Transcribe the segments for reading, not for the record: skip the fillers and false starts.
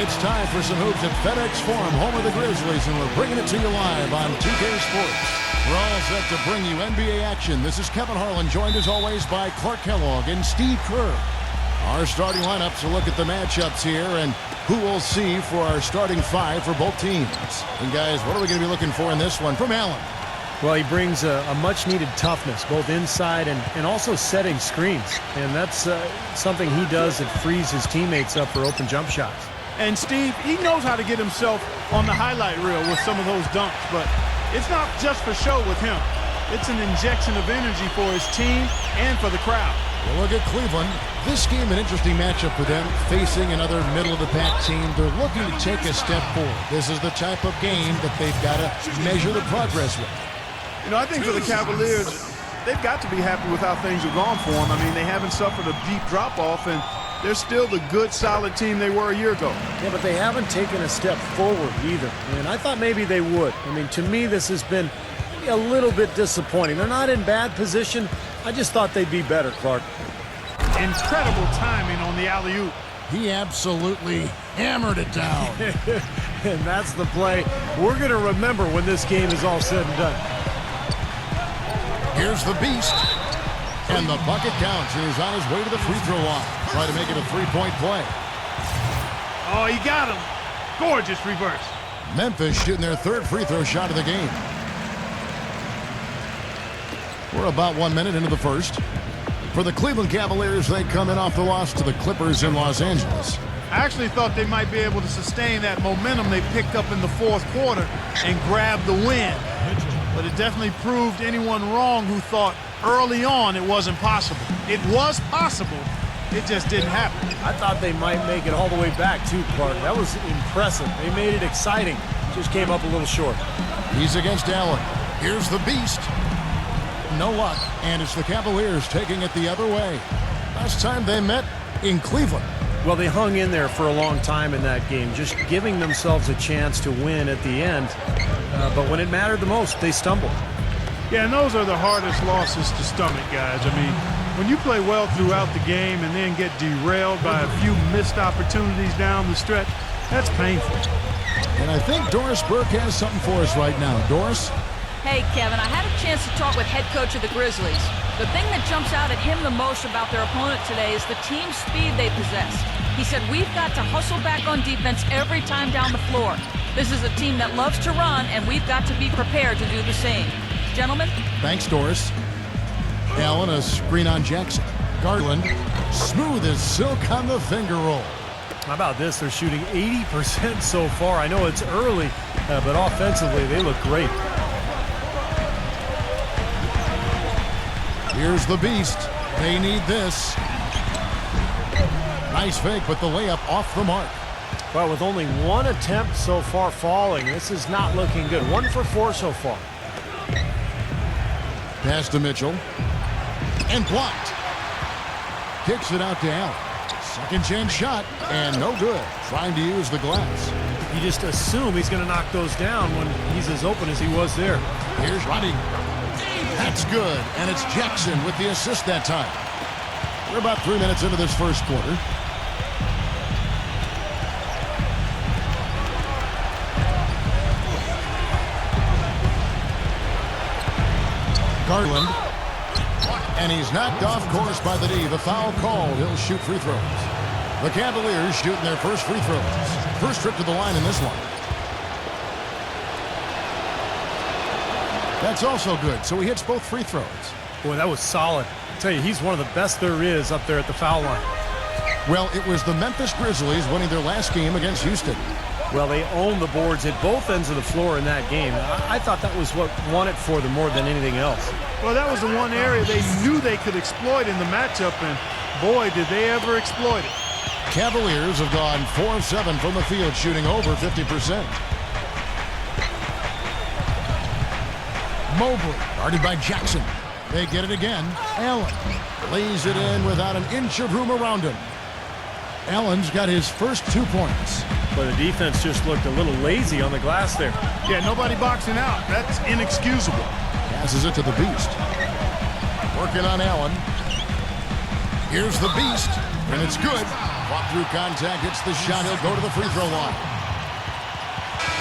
It's time for some hoops at FedEx Forum, home of the Grizzlies, and we're bringing it to you live on 2K Sports. We're all set to bring you NBA action. This is Kevin Harlan, joined as always by Clark Kellogg and Steve Kerr. Our starting lineups to look at the matchups here and who we'll see for our starting five for both teams. And guys, what are we going to be looking for in this one from Allen? Well, he brings a much-needed toughness, both inside and also setting screens. And that's something he does that frees his teammates up for open jump shots. And Steve, he knows how to get himself on the highlight reel with some of those dunks, but it's not just for show with him. It's an injection of energy for his team and for the crowd. Well, look at Cleveland. This game, an interesting matchup for them, facing another middle-of-the-pack team. They're looking to take a step forward. This is the type of game that they've got to measure the progress with. You know, I think for the Cavaliers, they've got to be happy with how things have gone for them. I mean, they haven't suffered a deep drop-off, and they're still the good, solid team they were a year ago. Yeah, but they haven't taken a step forward either. And I thought maybe they would. I mean, to me, this has been a little bit disappointing. They're not in bad position. I just thought they'd be better, Clark. Incredible timing on the alley-oop. He absolutely hammered it down. And that's the play we're going to remember when this game is all said and done. Here's the beast. And the bucket counts, and he's on his way to the free throw line. Try to make it a three-point play. Oh, he got him. Gorgeous reverse. Memphis shooting their third free throw shot of the game. We're about 1 minute into the first. For the Cleveland Cavaliers, they come in off the loss to the Clippers in Los Angeles. I actually thought they might be able to sustain that momentum they picked up in the fourth quarter and grab the win. But it definitely proved anyone wrong who thought early on it wasn't possible. It was possible. It just didn't happen. I thought they might make it all the way back, too, Clark. That was impressive. They made it exciting. Just came up a little short. He's against Allen. Here's the beast. No luck, and it's the Cavaliers taking it the other way. Last time they met in Cleveland. Well, they hung in there for a long time in that game, just giving themselves a chance to win at the end. But when it mattered the most, they stumbled. Yeah, and those are the hardest losses to stomach, guys. I mean, when you play well throughout the game and then get derailed by a few missed opportunities down the stretch, that's painful. And I think Doris Burke has something for us right now. Doris? Hey, Kevin, I had a chance to talk with head coach of the Grizzlies. The thing that jumps out at him the most about their opponent today is the team speed they possess. He said, we've got to hustle back on defense every time down the floor. This is a team that loves to run, and we've got to be prepared to do the same. Gentlemen? Thanks, Doris. Allen, a screen on Jackson. Garland, smooth as silk on the finger roll. How about this? They're shooting 80% so far. I know it's early, but offensively, they look great. Here's the beast. They need this. Nice fake, but the layup off the mark. Well, with only one attempt so far falling, this is not looking good. 1 for 4 so far. Pass to Mitchell. And blocked. Kicks it out to Allen. Second chance shot, and no good. Trying to use the glass. You just assume he's going to knock those down when he's as open as he was there. Here's Roddy. That's good, and it's Jackson with the assist that time. We're about 3 minutes into this first quarter. Garland, and he's knocked off course by the D. The foul called. He'll shoot free throws. The Cavaliers shooting their first free throws. First trip to the line in this one. That's also good, so he hits both free throws. Boy, that was solid. I tell you, he's one of the best there is up there at the foul line. Well, it was the Memphis Grizzlies winning their last game against Houston. Well, they owned the boards at both ends of the floor in that game. I thought that was what won it for them more than anything else. Well, that was the one area they knew they could exploit in the matchup, and boy, did they ever exploit it. Cavaliers have gone 4 of 7 from the field, shooting over 50%. Mobley, guarded by Jackson. They get it again. Allen lays it in without an inch of room around him. Allen's got his first 2 points. But the defense just looked a little lazy on the glass there. Yeah, nobody boxing out. That's inexcusable. Passes it to the beast. Working on Allen. Here's the beast, and it's good. Fought through contact, hits the shot. He'll go to the free throw line.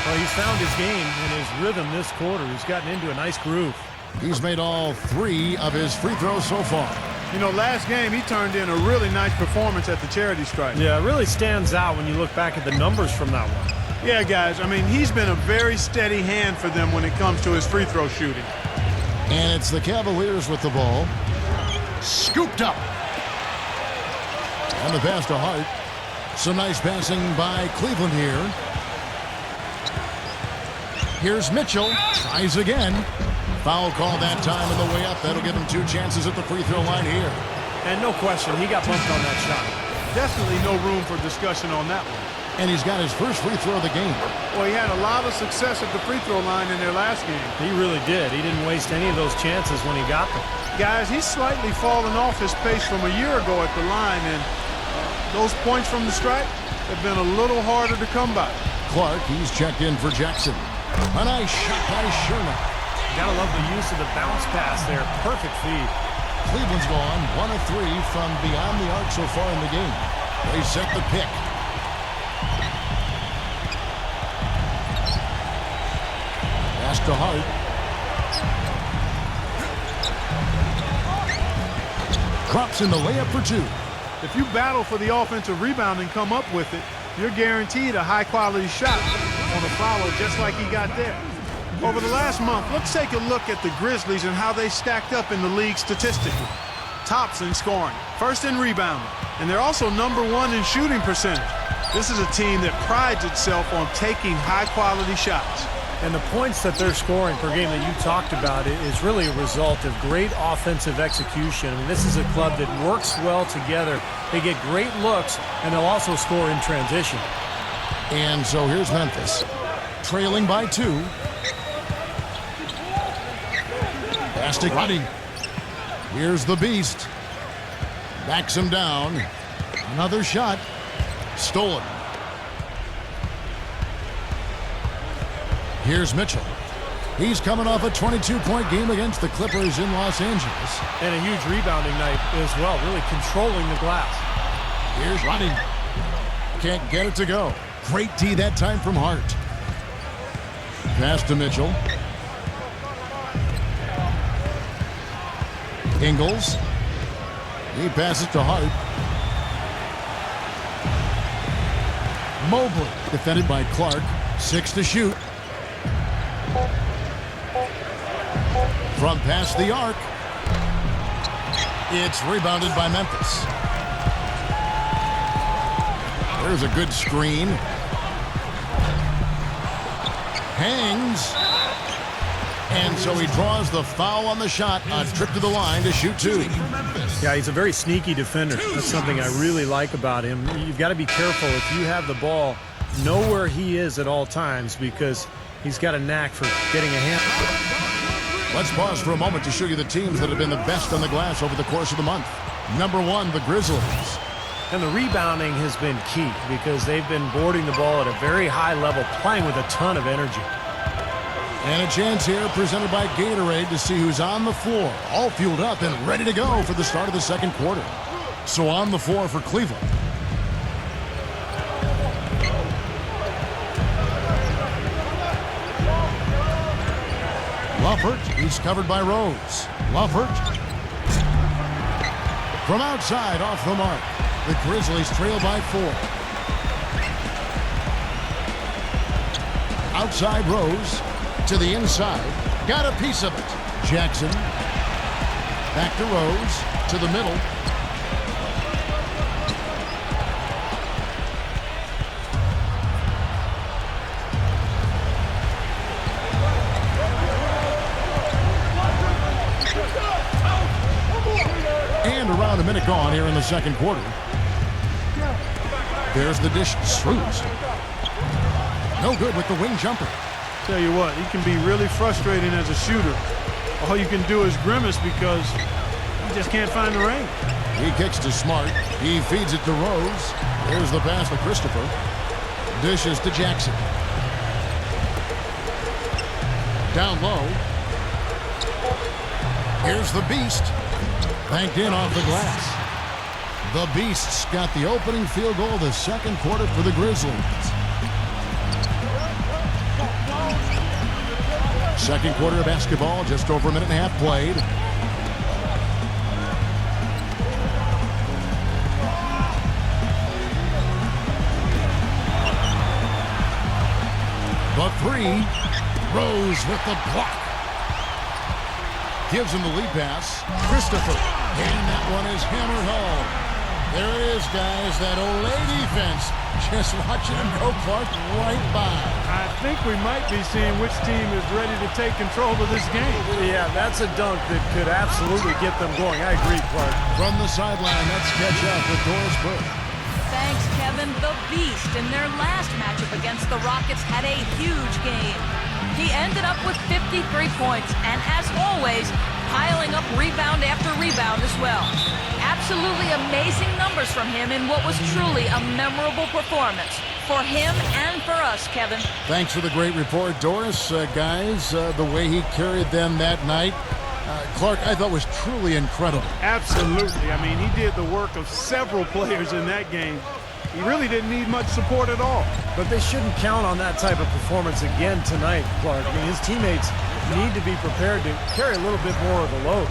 Well, he's found his game and his rhythm this quarter. He's gotten into a nice groove. He's made all 3 of his free throws so far. You know, last game he turned in a really nice performance at the charity stripe. Yeah, it really stands out when you look back at the numbers from that one. Yeah, guys, I mean, he's been a very steady hand for them when it comes to his free throw shooting. And it's the Cavaliers with the ball. Scooped up. And the pass to Hart. Some nice passing by Cleveland here. Here's Mitchell. Tries again. Foul call that time on the way up. That'll give him 2 chances at the free throw line here. And no question, he got bumped on that shot. Definitely no room for discussion on that one. And he's got his first free throw of the game. Well, he had a lot of success at the free throw line in their last game. He really did. He didn't waste any of those chances when he got them. Guys, he's slightly fallen off his pace from a year ago at the line, and those points from the stripe have been a little harder to come by. Clark, he's checked in for Jackson. A nice shot by Sherman. Gotta love the use of the bounce pass there. Perfect feed. Cleveland's gone 1 of 3 from beyond the arc so far in the game. They set the pick. Pass to Hart. Drops in the layup for 2. If you battle for the offensive rebound and come up with it, you're guaranteed a high-quality shot on a follow just like he got there. Over the last month, let's take a look at the Grizzlies and how they stacked up in the league statistically. Tops in scoring, first in rebounding, and they're also #1 in shooting percentage. This is a team that prides itself on taking high-quality shots. And the points that they're scoring per game that you talked about is really a result of great offensive execution. I mean, this is a club that works well together. They get great looks, and they'll also score in transition. And so here's Memphis, trailing by 2. Fantastic running. Here's the beast. Backs him down. Another shot. Stolen. Here's Mitchell. He's coming off a 22-point game against the Clippers in Los Angeles. And a huge rebounding night as well, really controlling the glass. Here's running. Can't get it to go. Great D that time from Hart. Pass to Mitchell. Ingles. He passes to Hart. Mobley, defended by Clark. 6 to shoot. From past the arc. It's rebounded by Memphis. There's a good screen. Hangs. And so he draws the foul on the shot. A trip to the line to shoot 2. Yeah, he's a very sneaky defender. That's something I really like about him. You've got to be careful if you have the ball. Know where he is at all times because he's got a knack for getting a hand. Let's pause for a moment to show you the teams that have been the best on the glass over the course of the month. #1, the Grizzlies. And the rebounding has been key because they've been boarding the ball at a very high level, playing with a ton of energy. And a chance here presented by Gatorade to see who's on the floor, all fueled up and ready to go for the start of the second quarter. So on the floor for Cleveland. Luffert, he's covered by Rose. Luffert. From outside, off the mark. The Grizzlies trail by 4. Outside Rose. To the inside. Got a piece of it. Jackson. Back to Rose. To the middle. And around a minute gone here in the second quarter. There's the dish. Struz. No good with the wing jumper. Tell you what, he can be really frustrating as a shooter. All you can do is grimace because he just can't find the range. He kicks to Smart. He feeds it to Rose. Here's the pass to Christopher. Dishes to Jackson. Down low. Here's the beast. Banked in off the glass. The Beasts got the opening field goal of the second quarter for the Grizzlies. Second quarter of basketball, just over a minute and a half played. The three. Rose with the block. Gives him the lead pass. Christopher. And that one is hammered home. There it is, guys. That Olay defense. Just watching him go, Clark, right by. I think we might be seeing which team is ready to take control of this game. Yeah, that's a dunk that could absolutely get them going. I agree, Clark. From the sideline, let's catch up with Doris Burke. Thanks, Kevin. The Beast in their last matchup against the Rockets had a huge game. He ended up with 53 points, and as always, piling up rebound after rebound as well. Absolutely amazing numbers from him in what was truly a memorable performance. For him and for us, Kevin. Thanks for the great report, Doris. Guys, the way he carried them that night, Clark, I thought was truly incredible. Absolutely. I mean, he did the work of several players in that game. He really didn't need much support at all. But they shouldn't count on that type of performance again tonight, Clark. I mean, his teammates need to be prepared to carry a little bit more of the load.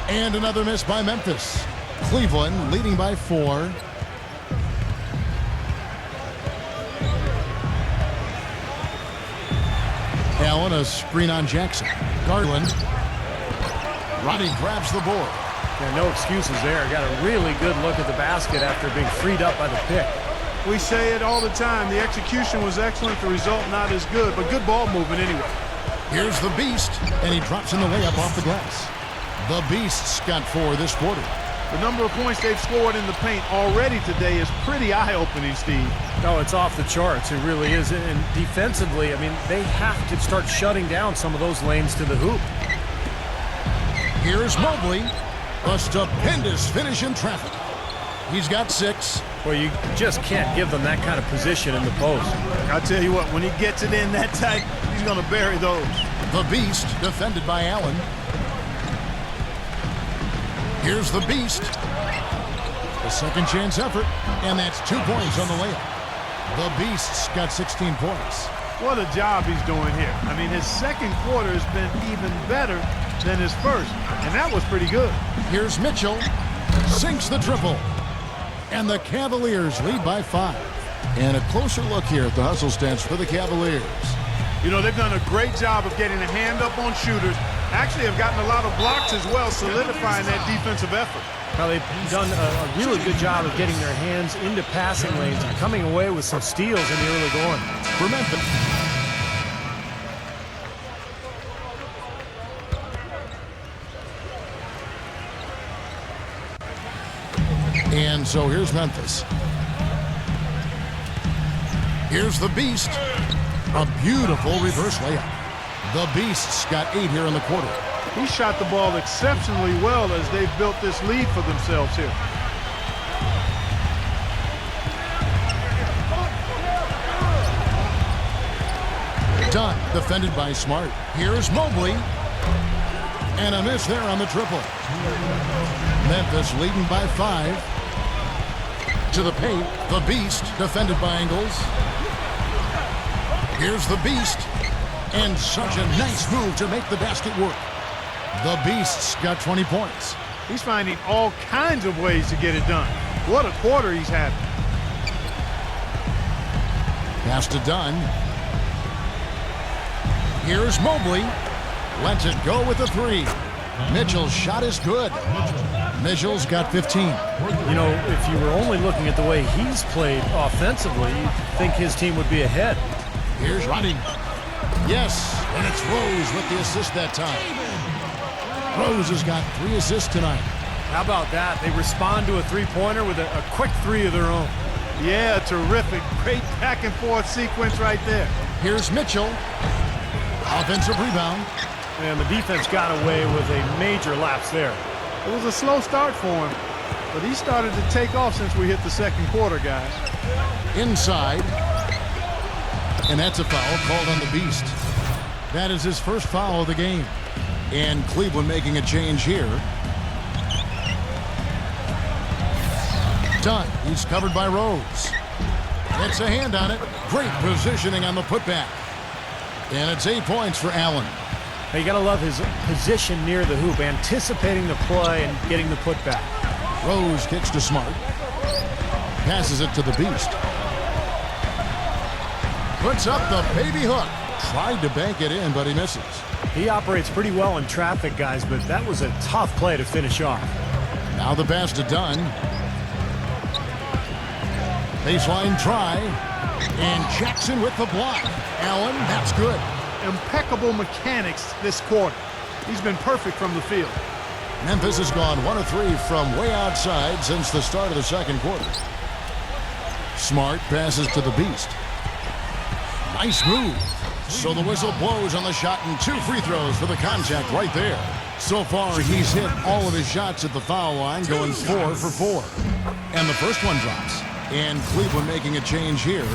And another miss by Memphis. Cleveland leading by 4. Allen, a screen on Jackson. Garland. Roddy grabs the board. Yeah, no excuses there. Got a really good look at the basket after being freed up by the pick. We say it all the time. The execution was excellent. The result not as good, but good ball movement anyway. Here's the Beast, and he drops in the layup off the glass. The Beasts got 4 this quarter. The number of points they've scored in the paint already today is pretty eye-opening, Steve. No, it's off the charts. It really is. And defensively, I mean, they have to start shutting down some of those lanes to the hoop. Here's Mobley. A stupendous finish in traffic. He's got 6. Well, you just can't give them that kind of position in the post. I'll tell you what, when he gets it in that tight, he's going to bury those. The Beast defended by Allen. Here's the Beast. A second chance effort, and that's 2 points on the layup. The Beasts got 16 points. What a job he's doing here. I mean, his second quarter has been even better than his first, and that was pretty good. Here's Mitchell. Sinks the triple. And the Cavaliers lead by 5. And a closer look here at the hustle stats for the Cavaliers. You know, they've done a great job of getting a hand up on shooters. Actually have gotten a lot of blocks as well, solidifying that defensive effort. Now, they've done a really good job of getting their hands into passing lanes and coming away with some steals in the early going. For Memphis. And so here's Memphis. Here's the Beast. A beautiful reverse layup. The Beasts got 8 here in the quarter. He shot the ball exceptionally well as they've built this lead for themselves here. Dunn, defended by Smart. Here's Mobley. And a miss there on the triple. Memphis leading by 5. To the paint, the Beast, defended by Ingles. Here's the Beast. And such a nice move to make the basket work. The Beasts got 20 points. He's finding all kinds of ways to get it done. What a quarter he's had. Pass to Dunn. Here's Mobley. Lets it go with the 3. Mitchell's shot is good. Mitchell's got 15. You know, if you were only looking at the way he's played offensively, you'd think his team would be ahead. Here's Roddy. Yes, and it's Rose with the assist that time. Rose has got 3 assists tonight. How about that? They respond to a three-pointer with a quick 3 of their own. Yeah, terrific. Great back-and-forth sequence right there. Here's Mitchell. Offensive rebound. And the defense got away with a major lapse there. It was a slow start for him, but he started to take off since we hit the second quarter, guys. Inside. And that's a foul called on the Beast. That is his first foul of the game. And Cleveland making a change here. Dunn, he's covered by Rose. It's a hand on it. Great positioning on the putback. And it's 8 points for Allen. You got to love his position near the hoop, anticipating the play and getting the putback. Rose kicks to Smart. Passes it to the Beast. Puts up the baby hook. Tried to bank it in, but he misses. He operates pretty well in traffic, guys, but that was a tough play to finish off. Now the pass to Dunn. Baseline try. And Jackson with the block. Allen, that's good. Impeccable mechanics this quarter. He's been perfect from the field. Memphis has gone 1 of 3 from way outside since the start of the second quarter. Smart passes to the Beast. Nice move. So the whistle blows on the shot and 2 free throws for the contact right there. So far, he's hit all of his shots at the foul line, going 4 for 4. And the first one drops. And Cleveland making a change here.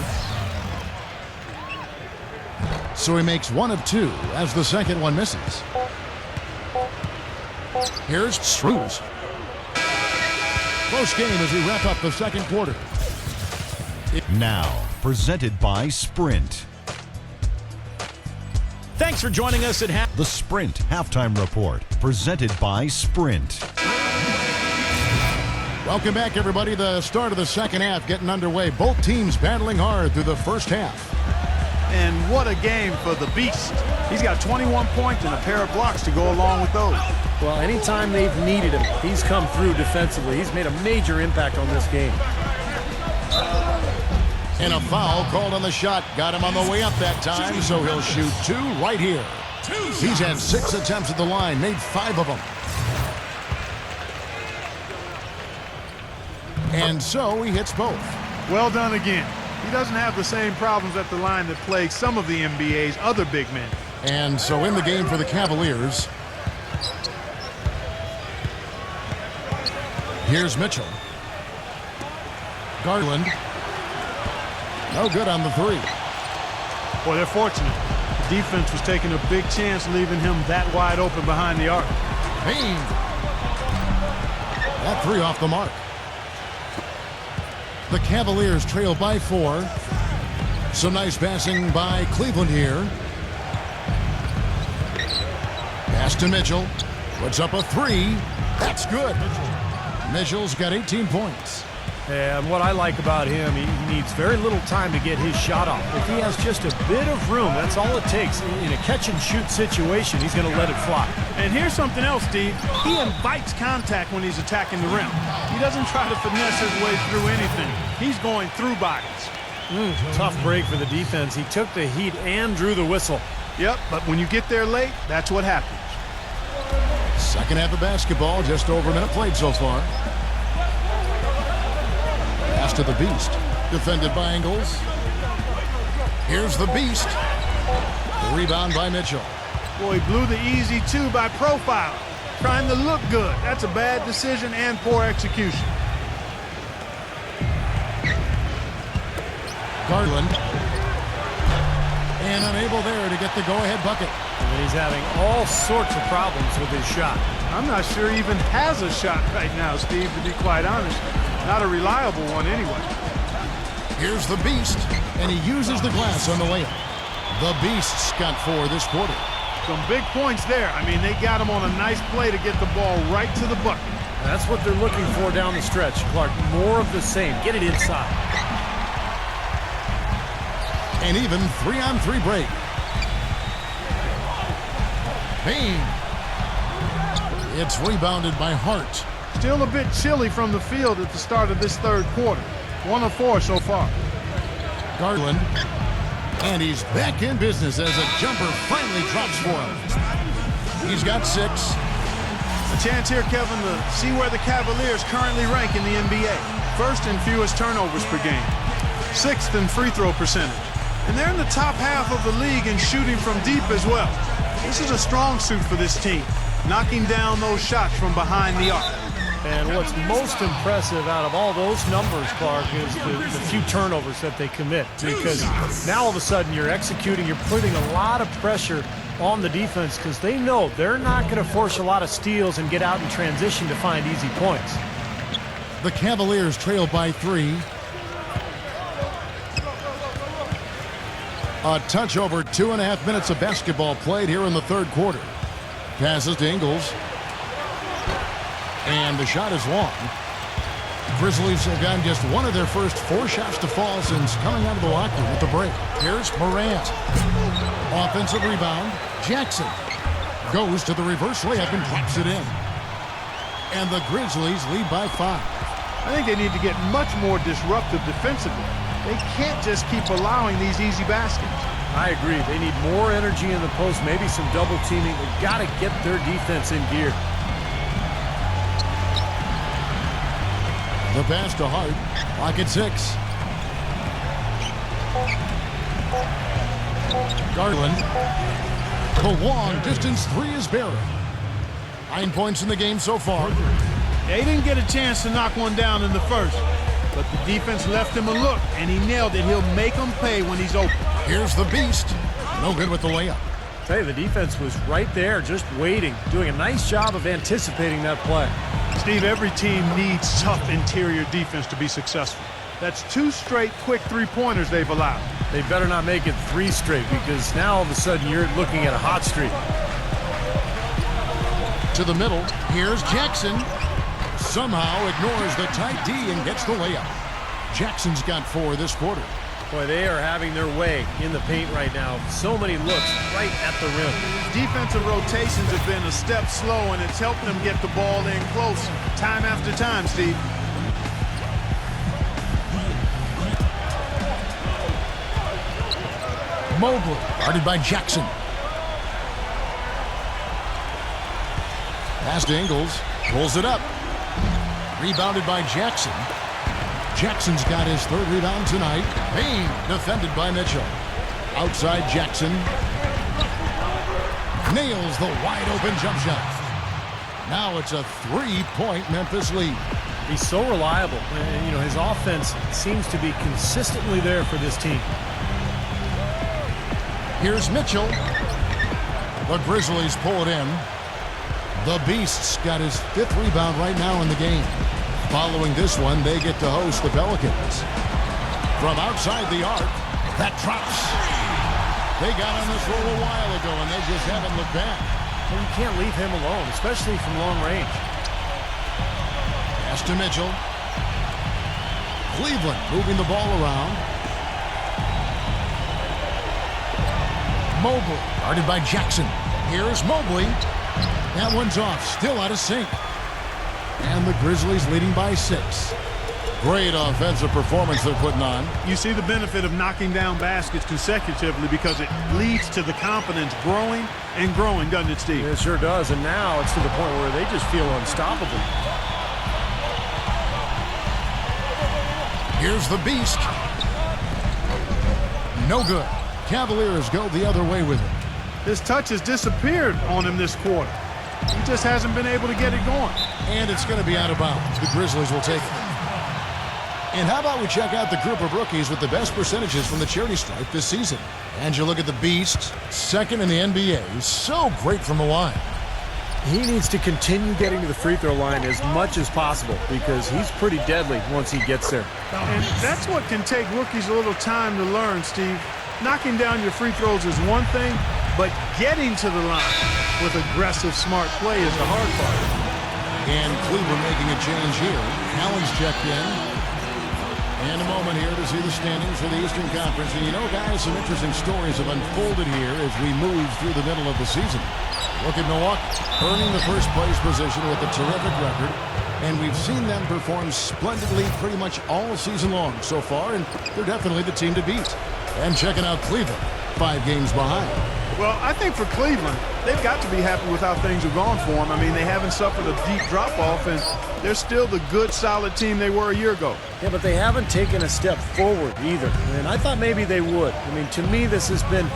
So he makes 1 of 2 as the second one misses. Here's Struz. Close game as we wrap up the second quarter. Now, presented by Sprint. Thanks for joining us at The Sprint Halftime Report, presented by Sprint. Welcome back, everybody. The start of the second half getting underway. Both teams battling hard through the first half. And what a game for the Beast. He's got 21 points and a pair of blocks to go along with those. Well, anytime they've needed him, he's come through defensively. He's made a major impact on this game. And a foul called on the shot. Got him on the way up that time, so he'll shoot 2 right here. He's had 6 attempts at the line, made 5 of them. And so he hits both. Well done again. He doesn't have the same problems at the line that plague some of the NBA's other big men. And so in the game for the Cavaliers, here's Mitchell. Garland. No good on the 3. Well, they're fortunate. The defense was taking a big chance leaving him that wide open behind the arc. Payne. That 3 off the mark. The Cavaliers trail by 4. Some nice passing by Cleveland here. Pass to Mitchell. Puts up a 3. That's good. Mitchell's got 18 points. And what I like about him, he needs very little time to get his shot off. If he has just a bit of room, that's all it takes. In a catch-and-shoot situation, he's going to let it fly. And here's something else, Steve. He invites contact when he's attacking the rim. He doesn't try to finesse his way through anything. He's going through bodies. Tough break for the defense. He took the heat and drew the whistle. Yep, but when you get there late, that's what happens. Second half of basketball, just over a minute played so far. Pass to the Beast. Defended by Ingles. Here's the Beast. The rebound by Mitchell. Boy, he blew the easy 2 by profile. Trying to look good. That's a bad decision and poor execution. Garland. And unable there to get the go-ahead bucket. And he's having all sorts of problems with his shot. I'm not sure he even has a shot right now, Steve, to be quite honest. Not a reliable one anyway. Here's the Beast, and he uses the glass on the layup. The Beast's got 4 this quarter. Some big points there. I mean, they got him on a nice play to get the ball right to the bucket. That's what they're looking for down the stretch, Clark. More of the same. Get it inside. And even 3-on-3 break. Payne. It's rebounded by Hart. Still a bit chilly from the field at the start of this third quarter. 1 of 4 so far. Garland. And he's back in business as a jumper finally drops for him. He's got 6. A chance here, Kevin, to see where the Cavaliers currently rank in the NBA. First in fewest turnovers per game. 6th in free throw percentage. And they're in the top half of the league in shooting from deep as well. This is a strong suit for this team, knocking down those shots from behind the arc. And what's most impressive out of all those numbers, Clark, is the few turnovers that they commit. Because now all of a sudden you're executing, you're putting a lot of pressure on the defense because they know they're not going to force a lot of steals and get out in transition to find easy points. The Cavaliers trail by 3. A touch over 2.5 minutes of basketball played here in the third quarter. Passes to Ingles. And the shot is long. Grizzlies have gotten just one of their first 4 shots to fall since coming out of the locker room at the break. Here's Morant. Offensive rebound. Jackson goes to the reverse layup and drops it in. And the Grizzlies lead by 5. I think they need to get much more disruptive defensively. They can't just keep allowing these easy baskets. I agree. They need more energy in the post, maybe some double teaming. They've got to get their defense in gear. The pass to Hart. Clock at 6. Garland. The long distance 3 is buried. 9 points in the game so far. They didn't get a chance to knock one down in the first, but the defense left him a look, and he nailed it. He'll make them pay when he's open. Here's the Beast. No good with the layup. I tell you, the defense was right there, just waiting, doing a nice job of anticipating that play. Steve, every team needs tough interior defense to be successful. That's 2 straight quick 3-pointers they've allowed. They better not make it 3 straight, because now all of a sudden you're looking at a hot streak. To the middle. Here's Jackson. Somehow ignores the tight D and gets the layup. Jackson's got 4 this quarter. Boy, they are having their way in the paint right now. So many looks right at the rim. Defensive rotations have been a step slow, and it's helped them get the ball in close time after time, Steve. Mobley, guarded by Jackson. Pass to Ingles. Pulls it up. Rebounded by Jackson. Jackson's got his 3rd rebound tonight. Payne defended by Mitchell. Outside Jackson. Nails the wide open jump shot. Now it's a 3-point Memphis lead. He's so reliable. And, you know, his offense seems to be consistently there for this team. Here's Mitchell. The Grizzlies pull it in. The Beast's got his 5th rebound right now in the game. Following this one, they get to host the Pelicans. From outside the arc, that drops. They got on this roll a while ago, and they just haven't looked back. Well, you can't leave him alone, especially from long range. Pass to Mitchell. Cleveland moving the ball around. Mobley, guarded by Jackson. Here's Mobley. That one's off, still out of sync. And the Grizzlies leading by 6. Great offensive performance they're putting on. You see the benefit of knocking down baskets consecutively because it leads to the confidence growing and growing, doesn't it, Steve? It sure does, and now it's to the point where they just feel unstoppable. Here's the Beast. No good. Cavaliers go the other way with it. His touch has disappeared on him this quarter. He just hasn't been able to get it going. And it's going to be out of bounds. The Grizzlies will take it. And how about we check out the group of rookies with the best percentages from the charity stripe this season. And you look at the Beast, 2nd in the NBA. So great from the line. He needs to continue getting to the free throw line as much as possible because he's pretty deadly once he gets there. And that's what can take rookies a little time to learn, Steve. Knocking down your free throws is one thing, but getting to the line with aggressive, smart play is the hard part. And Cleveland making a change here. Allen's checked in. And a moment here to see the standings for the Eastern Conference. And you know, guys, some interesting stories have unfolded here as we move through the middle of the season. Look at Milwaukee, earning the first place position with a terrific record. And we've seen them perform splendidly pretty much all season long so far, and they're definitely the team to beat. And checking out Cleveland, 5 games behind. Well, I think for Cleveland, they've got to be happy with how things have gone for them. I mean, they haven't suffered a deep drop-off, and they're still the good, solid team they were a year ago. Yeah, but they haven't taken a step forward either. And I thought maybe they would. I mean, to me, this has been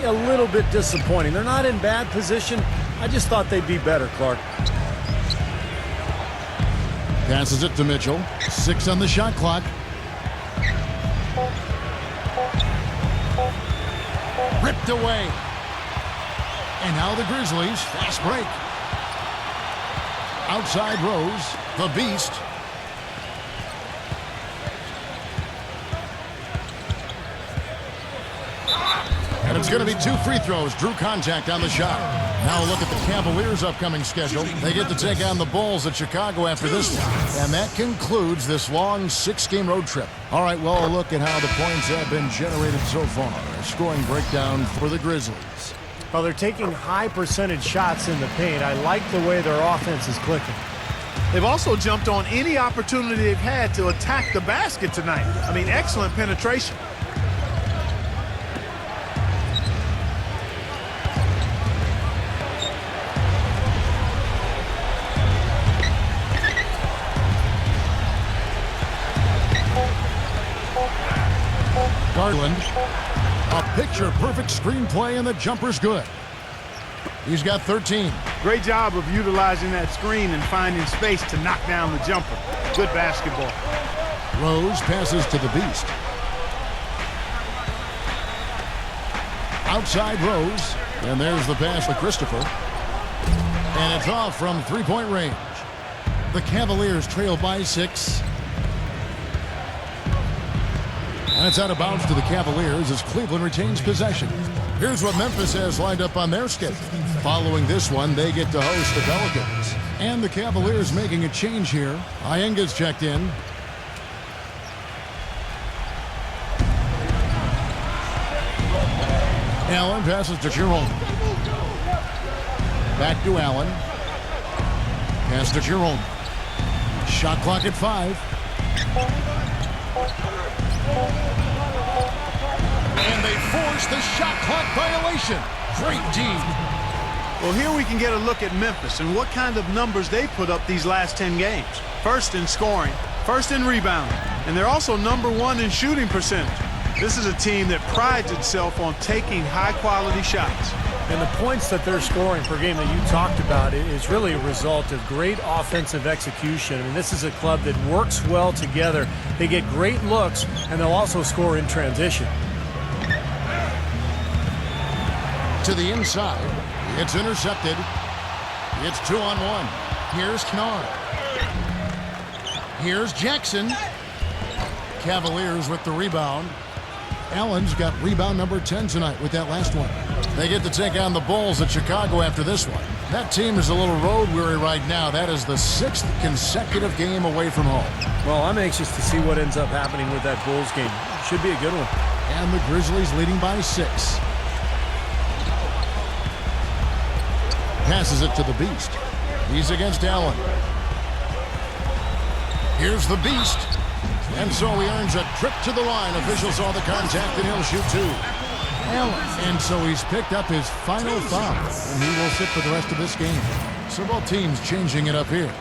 a little bit disappointing. They're not in bad position. I just thought they'd be better, Clark. Passes it to Mitchell. 6 on the shot clock. Ripped away. And now the Grizzlies, fast break. Outside Rose, the Beast. It's going to be 2 free throws. Drew contact on the shot. Now a look at the Cavaliers' upcoming schedule. They get to take on the Bulls at Chicago after this one. And that concludes this long 6-game road trip. All right, well, a look at how the points have been generated so far. A scoring breakdown for the Grizzlies. Well, they're taking high percentage shots in the paint. I like the way their offense is clicking. They've also jumped on any opportunity they've had to attack the basket tonight. I mean, excellent penetration. Garland, a picture-perfect screenplay, and the jumper's good. He's got 13. Great job of utilizing that screen and finding space to knock down the jumper. Good basketball. Rose passes to the Beast. Outside Rose, and there's the pass to Christopher. And it's off from three-point range. The Cavaliers trail by 6. And it's out of bounds to the Cavaliers as Cleveland retains possession. Here's what Memphis has lined up on their schedule. Following this one, they get to host the Pelicans. And the Cavaliers making a change here. Iyenga's checked in. Allen passes to Jerome. Back to Allen. Pass to Jerome. Shot clock at 5. And they force the shot clock violation. Great D. Well, here we can get a look at Memphis and what kind of numbers they put up these last 10 games. First in scoring, first in rebounding, and they're also #1 in shooting percentage. This is a team that prides itself on taking high-quality shots. And the points that they're scoring per game that you talked about is really a result of great offensive execution. I mean, this is a club that works well together. They get great looks, and they'll also score in transition. To the inside. It's intercepted. It's 2-on-1. Here's Kennard. Here's Jackson. Cavaliers with the rebound. Allen's got rebound number 10 tonight with that last one. They get to take on the Bulls at Chicago after this one. That team is a little road weary right now. That is the 6th consecutive game away from home. Well, I'm anxious to see what ends up happening with that Bulls game. Should be a good one. And the Grizzlies leading by 6. Passes it to the Beast. He's against Allen. Here's the Beast. And so he earns a trip to the line. Officials saw the contact, and he'll shoot 2. Allen. And so he's picked up his final foul, and he will sit for the rest of this game. So both teams changing it up here.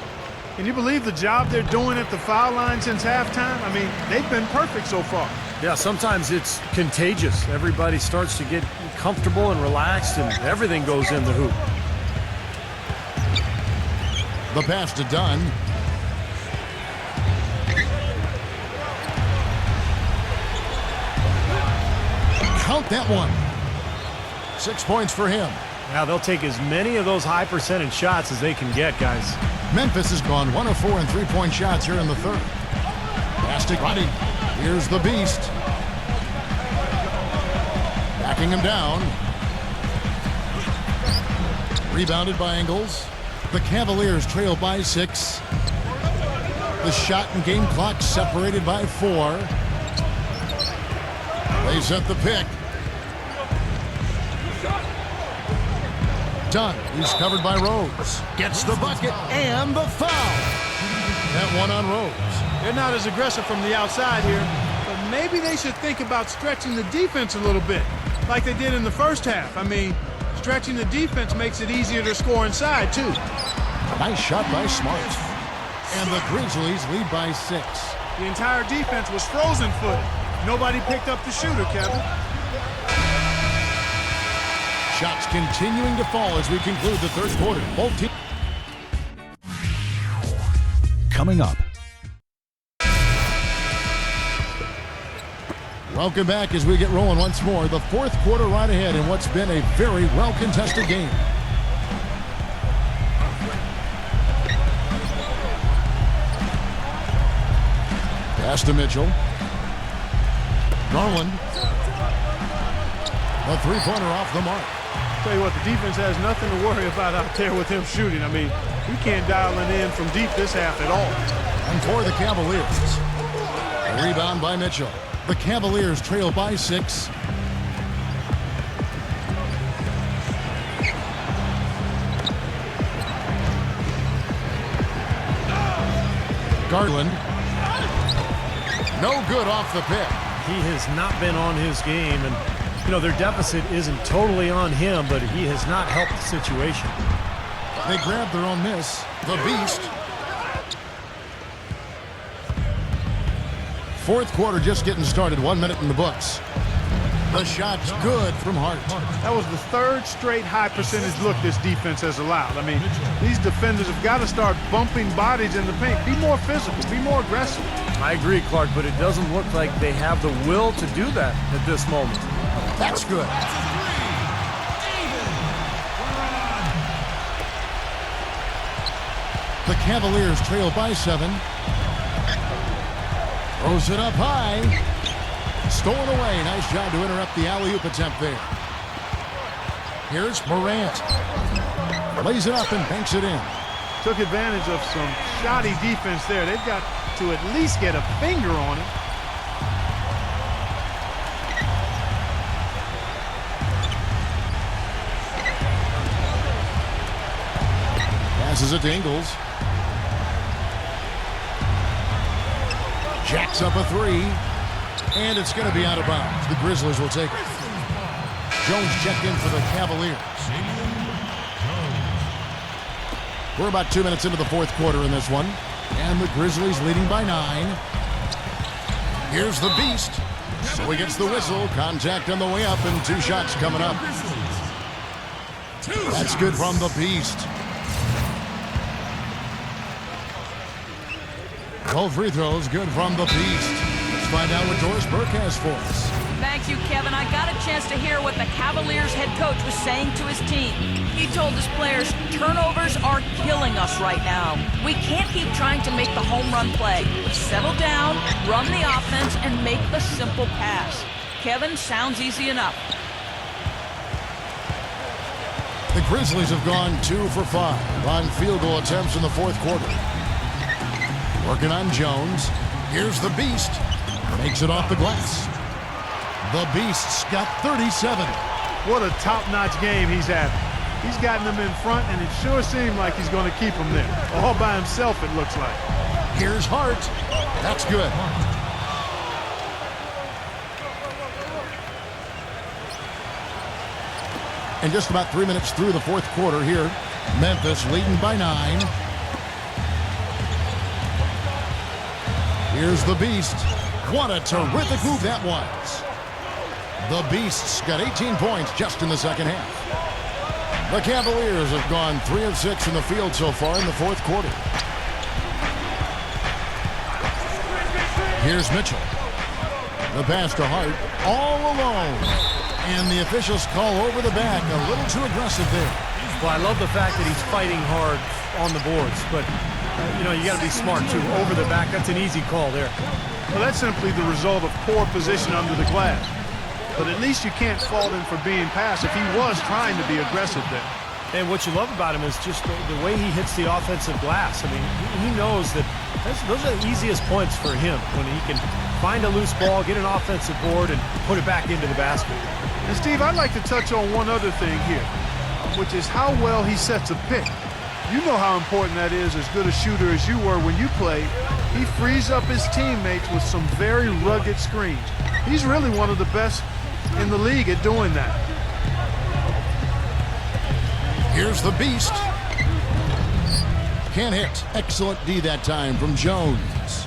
Can you believe the job they're doing at the foul line since halftime? I mean, they've been perfect so far. Yeah, sometimes it's contagious. Everybody starts to get comfortable and relaxed, and everything goes in the hoop. The pass to Dunn. Count that one. 6 points for him. Now they'll take as many of those high percentage shots as they can get, guys. Memphis has gone 1 of 4 in three-point shots here in the third. Pass to Roddy. Here's the Beast. Backing him down. Rebounded by Ingles. The Cavaliers trail by 6. The shot and game clock separated by 4. They set the pick. Dunn. He's covered by Rose. Gets the bucket and the foul. That one on Rose. They're not as aggressive from the outside here, but maybe they should think about stretching the defense a little bit, like they did in the first half. I mean, stretching the defense makes it easier to score inside, too. Nice shot by Smart. And the Grizzlies lead by 6. The entire defense was frozen-footed. Nobody picked up the shooter, Kevin. Shots continuing to fall as we conclude the third quarter. Both teams. Coming up. Welcome back as we get rolling once more. The fourth quarter right ahead in what's been a very well-contested game. Pass to Mitchell. Garland. A three-pointer off the mark. Tell you what, the defense has nothing to worry about out there with him shooting. I mean, he can't dial it in from deep this half at all. And for the Cavaliers, a rebound by Mitchell. The Cavaliers trail by 6. Garland. No good off the pick. He has not been on his game, and you know their deficit isn't totally on him, but he has not helped the situation. They grab their own miss. The Beast. Fourth quarter just getting started. 1 minute in the books. The shot's good from Hart. That was the third straight high percentage look this defense has allowed. I mean, these defenders have got to start bumping bodies in the paint. Be more physical. Be more aggressive. I agree, Clark, but it doesn't look like they have the will to do that at this moment. That's good. The Cavaliers trail by 7. Throws it up high. Stolen away. Nice job to interrupt the alley-oop attempt there. Here's Morant. Lays it up and banks it in. Took advantage of some shoddy defense there. They've got to at least get a finger on it. Passes it to Ingles. Jacks up a 3. And it's going to be out of bounds. The Grizzlies will take it. Jones checked in for the Cavaliers. We're about 2 minutes into the fourth quarter in this one. And the Grizzlies leading by 9. Here's the Beast. So he gets the whistle. Contact on the way up and 2 shots coming up. That's good from the Beast. 12 free throws, good from the Beast. Let's find out what Doris Burke has for us. Thank you, Kevin. I got a chance to hear what the Cavaliers head coach was saying to his team. He told his players, turnovers are killing us right now. We can't keep trying to make the home run play. Settle down, run the offense, and make the simple pass. Kevin, sounds easy enough. The Grizzlies have gone 2 for 5 on field goal attempts in the fourth quarter. Working on Jones. Here's the Beast. Makes it off the glass. The Beast's got 37. What a top-notch game he's having. He's gotten them in front, and it sure seemed like he's going to keep them there. All by himself, it looks like. Here's Hart. That's good. And just about 3 minutes through the fourth quarter here. Memphis leading by 9. Here's the Beast. What a terrific move that was. The Beast's got 18 points just in the second half. The Cavaliers have gone 3 of 6 in the field so far in the fourth quarter. Here's Mitchell. The pass to Hart, all alone. And the officials call over the back, a little too aggressive there. Well, I love the fact that he's fighting hard on the boards, but you know, you got to be smart too. Over the back, that's an easy call there. Well, that's simply the result of poor position under the glass. But at least you can't fault him for being passed if he was trying to be aggressive there. And what you love about him is just the way he hits the offensive glass. I mean, he knows that those are the easiest points for him, when he can find a loose ball, get an offensive board, and put it back into the basket. And Steve, I'd like to touch on one other thing here, which is how well he sets a pick. You know how important that is, as good a shooter as you were when you played. He frees up his teammates with some very rugged screens. He's really one of the best in the league at doing that. Here's the Beast. Can't hit. Excellent D that time from Jones.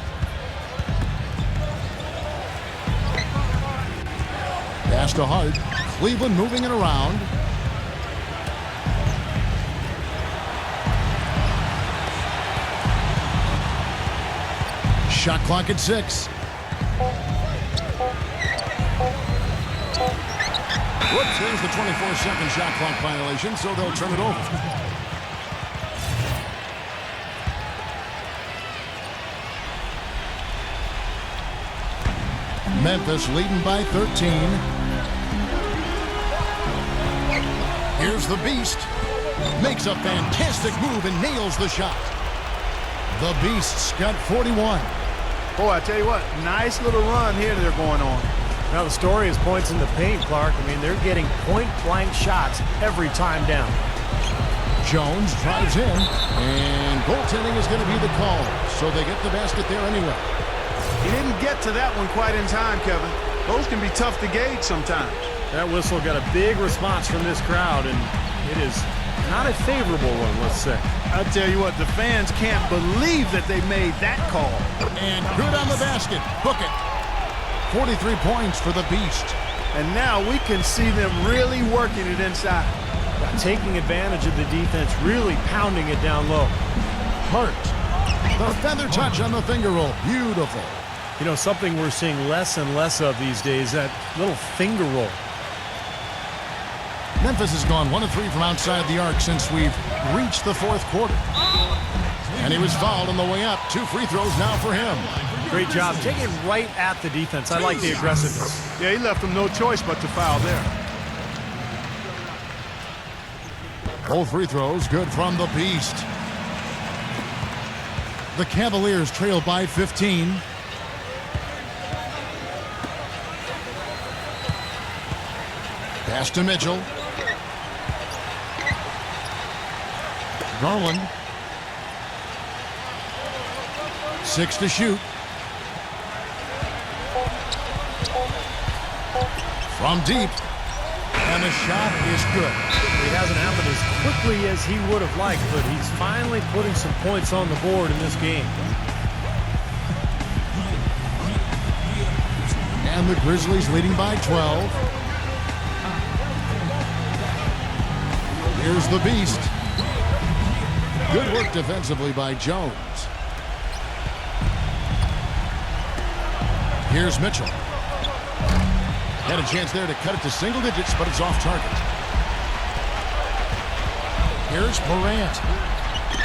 Pass to Hart. Cleveland moving it around. Shot clock at 6. Whoops, there's the 24-second shot clock violation, so they'll turn it over. Memphis leading by 13. Here's the Beast. Makes a fantastic move and nails the shot. The Beast's got 41. Boy, I tell you what, nice little run here they're going on. Now the story is points in the paint, Clark. I mean, they're getting point-blank shots every time down. Jones drives in, and goaltending is going to be the call, so they get the basket there anyway. He didn't get to that one quite in time, Kevin. Those can be tough to gauge sometimes. That whistle got a big response from this crowd, and it is not a favorable one, let's say. I tell you what, the fans can't believe that they made that call. And good on the basket. Book it. 43 points for the Beast. And now we can see them really working it inside. Taking advantage of the defense, really pounding it down low. Hart. The feather touch on the finger roll. Beautiful. You know, something we're seeing less and less of these days, that little finger roll. Memphis has gone 1 of 3 from outside the arc since we've reached the fourth quarter. And he was fouled on the way up. 2 free throws now for him. Great job. Taking it right at the defense. I like the aggressiveness. Yeah, he left them no choice but to foul there. Both free throws good from the Beast. The Cavaliers trail by 15. Pass to Mitchell. Garland. 6 to shoot. From deep. And the shot is good. It hasn't happened as quickly as he would have liked, but he's finally putting some points on the board in this game. And the Grizzlies leading by 12. Here's the Beast. Good work defensively by Jones. Here's Mitchell. Had a chance there to cut it to single digits, but it's off target. Here's Morant.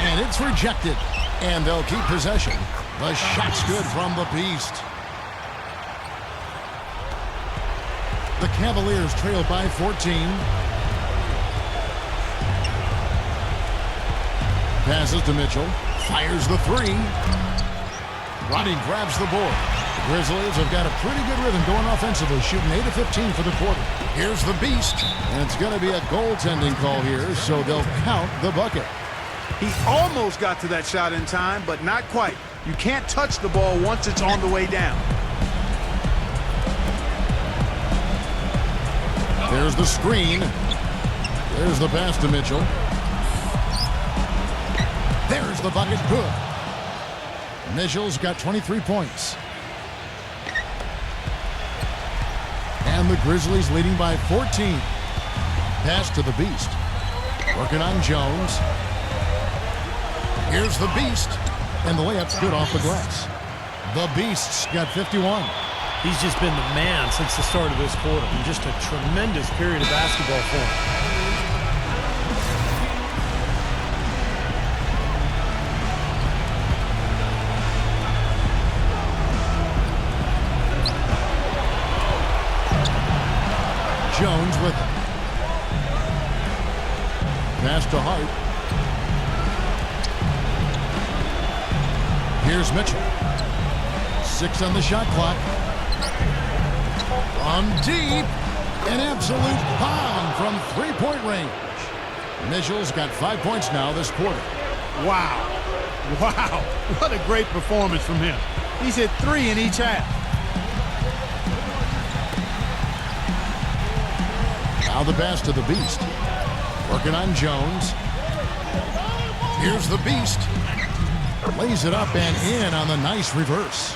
And it's rejected. And they'll keep possession. The shot's good from the Beast. The Cavaliers trail by 14. Passes to Mitchell. Fires the 3. Rodney grabs the board. The Grizzlies have got a pretty good rhythm going offensively, shooting 8 of 15 for the quarter. Here's the Beast. And it's going to be a goaltending call here, so they'll count the bucket. He almost got to that shot in time, but not quite. You can't touch the ball once it's on the way down. There's the screen. There's the pass to Mitchell. There's the bucket. Good. Mitchell's got 23 points. And the Grizzlies leading by 14. Pass to the Beast. Working on Jones. Here's the Beast. And the layup's good off the glass. The Beast's got 51. He's just been the man since the start of this quarter. And just a tremendous period of basketball for him. Jones with it. Pass to Hart. Here's Mitchell. 6 on the shot clock. From deep. An absolute bomb from 3-point range. Mitchell's got 5 points now this quarter. Wow. Wow. What a great performance from him. He's hit 3 in each half. Now the pass to the Beast. Working on Jones. Here's the Beast. Lays it up and in on the nice reverse.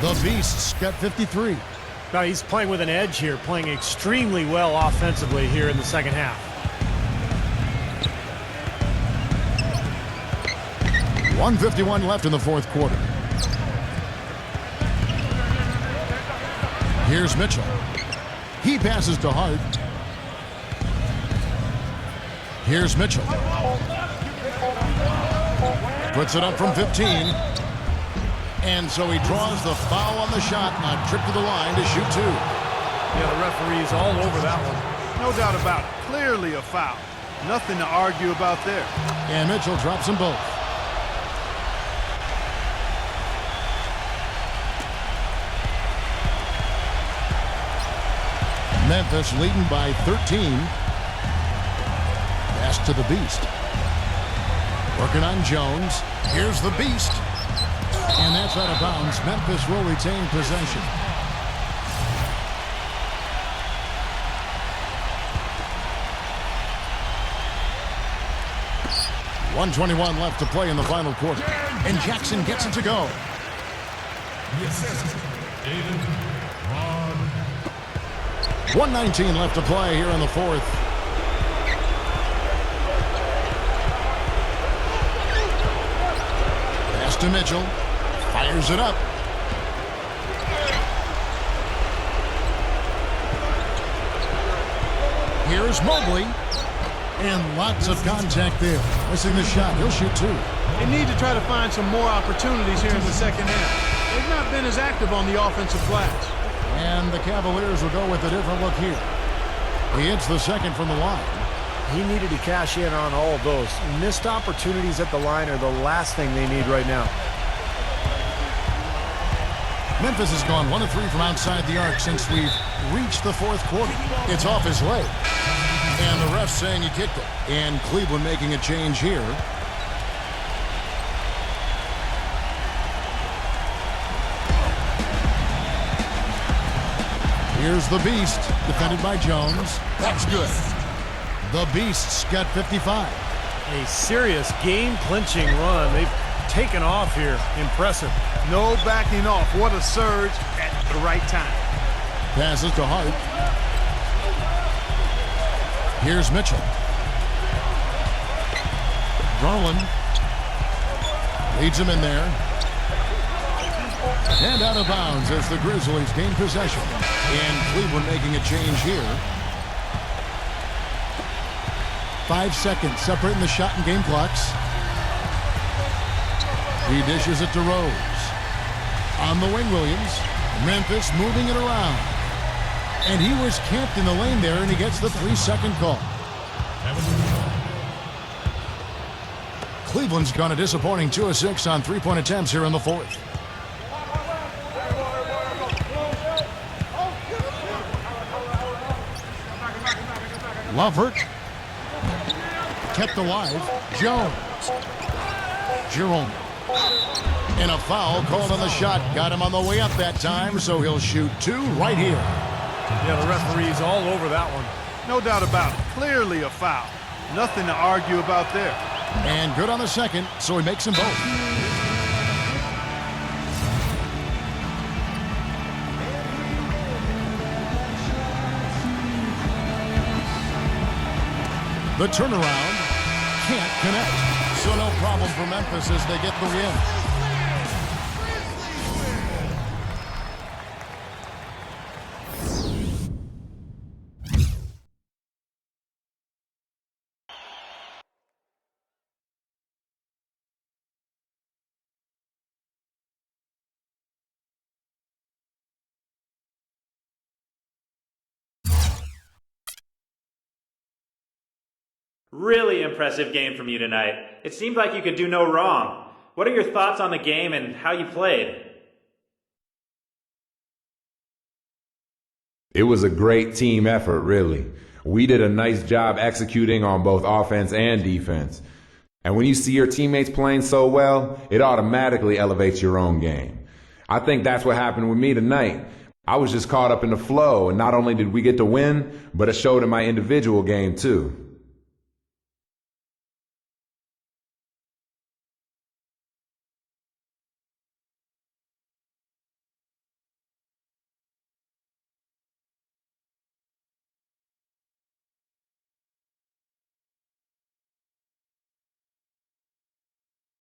The Beast's got 53. Now he's playing with an edge here, playing extremely well offensively here in the second half. 1:51 left in the fourth quarter. Here's Mitchell. He passes to Hart. Here's Mitchell. Puts it up from 15. And so he draws the foul on the shot. A trip to the line to shoot 2. Yeah, the referee's all over that one. No doubt about it. Clearly a foul. Nothing to argue about there. And Mitchell drops them both. Memphis leading by 13. Pass to the Beast. Working on Jones. Here's the Beast. And that's out of bounds. Memphis will retain possession. .121 left to play in the final quarter. And Jackson gets it to go. 1:19 left to play here in the fourth. Pass to Mitchell. Fires it up. Here's Mobley. And lots of contact there. Missing the shot. He'll shoot two. They need to try to find some more opportunities here in the second half. They've not been as active on the offensive glass. And the Cavaliers will go with a different look here. He hits the second from the line. He needed to cash in on all of those. Missed opportunities at the line are the last thing they need right now. Memphis has gone 1 of 3 from outside the arc since we've reached the fourth quarter. It's off his leg. And the ref saying he kicked it. And Cleveland making a change here. Here's the Beast, defended by Jones. That's good. The Beast's got 55. A serious game-clinching run. They've taken off here. Impressive. No backing off. What a surge at the right time. Passes to Hart. Here's Mitchell. Garland leads him in there. And out of bounds as the Grizzlies gain possession. And Cleveland making a change here. 5 seconds separating the shot and game clocks. He dishes it to Rose. On the wing, Williams. Memphis moving it around. And he was camped in the lane there, and he gets the 3-second call. Cleveland's gone a disappointing 2 of 6 on three-point attempts here in the fourth. Lovert. Kept alive. Jones. Jerome. And a foul called on the shot. Got him on the way up that time, so he'll shoot 2 right here. Yeah, the referee's all over that one. No doubt about it. Clearly a foul. Nothing to argue about there. And good on the second, so he makes them both. The turnaround can't connect. So no problem for Memphis as they get the win. Really impressive game from you tonight. It seemed like you could do no wrong. What are your thoughts on the game and how you played? It was a great team effort, really. We did a nice job executing on both offense and defense. And when you see your teammates playing so well, it automatically elevates your own game. I think that's what happened with me tonight. I was just caught up in the flow, and not only did we get to win, but it showed in my individual game too.